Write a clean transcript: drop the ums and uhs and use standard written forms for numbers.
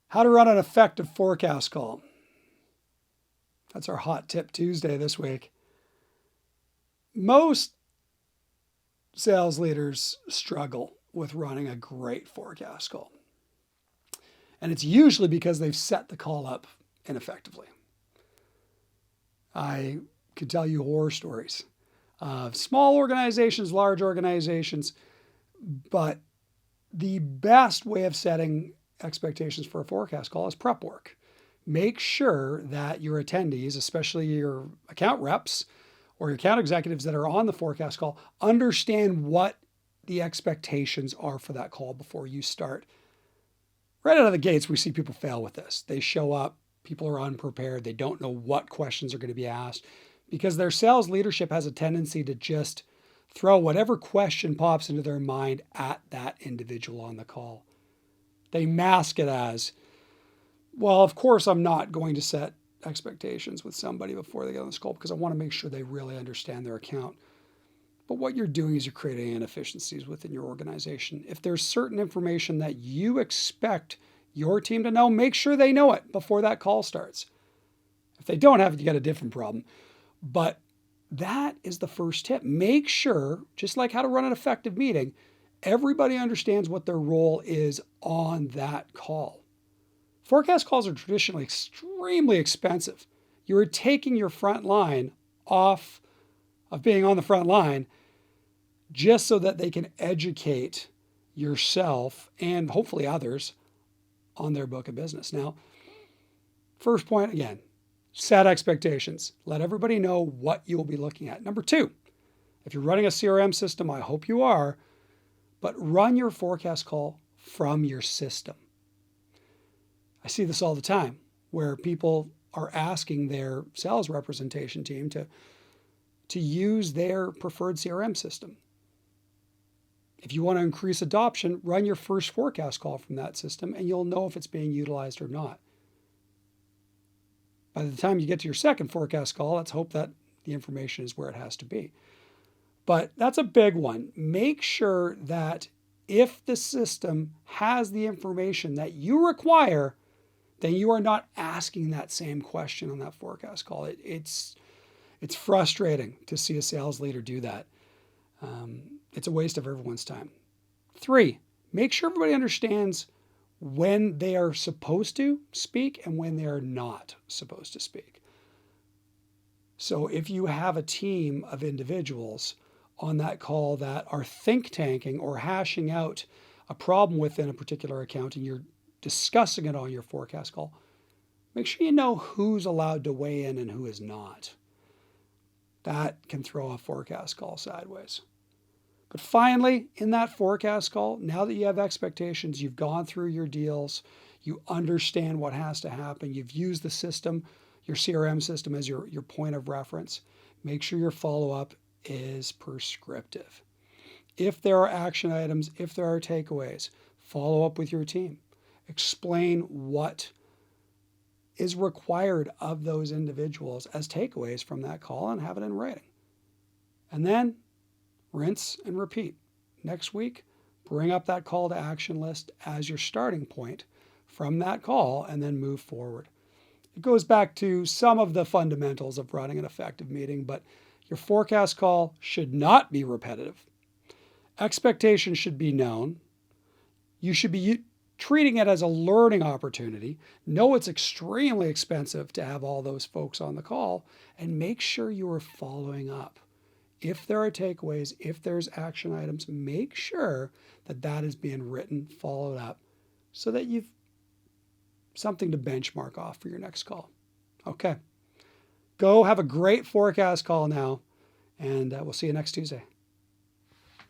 How to run an effective forecast call. That's our Hot Tip Tuesday this week. Most sales leaders struggle with running a great forecast call. And it's usually because they've set the call up ineffectively. I could tell you horror stories of small organizations, large organizations, but the best way of setting expectations for a forecast call is prep work. Make sure that your attendees, especially your account reps or your account executives that are on the forecast call, understand what the expectations are for that call before you start. Right out of the gates, we see people fail with this. They show up, people are unprepared, they don't know what questions are going to be asked because their sales leadership has a tendency to just throw whatever question pops into their mind at that individual on the call. They mask it as, well, of course, I'm not going to set expectations with somebody before they get on this call because I want to make sure they really understand their account. But what you're doing is you're creating inefficiencies within your organization. If there's certain information that you expect your team to know, make sure they know it before that call starts. If they don't have it, you got a different problem. But that is the first tip. Make sure, just like how to run an effective meeting, everybody understands what their role is on that call. Forecast calls are traditionally extremely expensive. You are taking your front line off of being on the front line just so that they can educate yourself and hopefully others on their book of business. Now, first point again, set expectations. Let everybody know what you'll be looking at. Number two, if you're running a CRM system, I hope you are, but run your forecast call from your system. I see this all the time where people are asking their sales representation team to use their preferred CRM system. If you want to increase adoption, run your first forecast call from that system and you'll know if it's being utilized or not. By the time you get to your second forecast call, let's hope that the information is where it has to be. But that's a big one. Make sure that if the system has the information that you require, then you are not asking that same question on that forecast call. It's frustrating to see a sales leader do that. It's a waste of everyone's time. 3, make sure everybody understands when they are supposed to speak and when they are not supposed to speak. So if you have a team of individuals on that call that are think tanking or hashing out a problem within a particular account and you're discussing it on your forecast call, make sure you know who's allowed to weigh in and who is not. That can throw a forecast call sideways. But finally, in that forecast call, now that you have expectations, you've gone through your deals, you understand what has to happen, you've used the system, your CRM system as your point of reference, make sure your follow-up is prescriptive. If there are action items, if there are takeaways, follow up with your team. Explain what is required of those individuals as takeaways from that call and have it in writing. And then rinse and repeat. Next week, bring up that call to action list as your starting point from that call and then move forward. It goes back to some of the fundamentals of running an effective meeting, but your forecast call should not be repetitive. Expectations should be known. You should be treating it as a learning opportunity. Know it's extremely expensive to have all those folks on the call, and make sure you are following up. If there are takeaways, if there's action items, make sure that that is being written, followed up, so that you've something to benchmark off for your next call. Okay. Go have a great forecast call now, and we'll see you next Tuesday.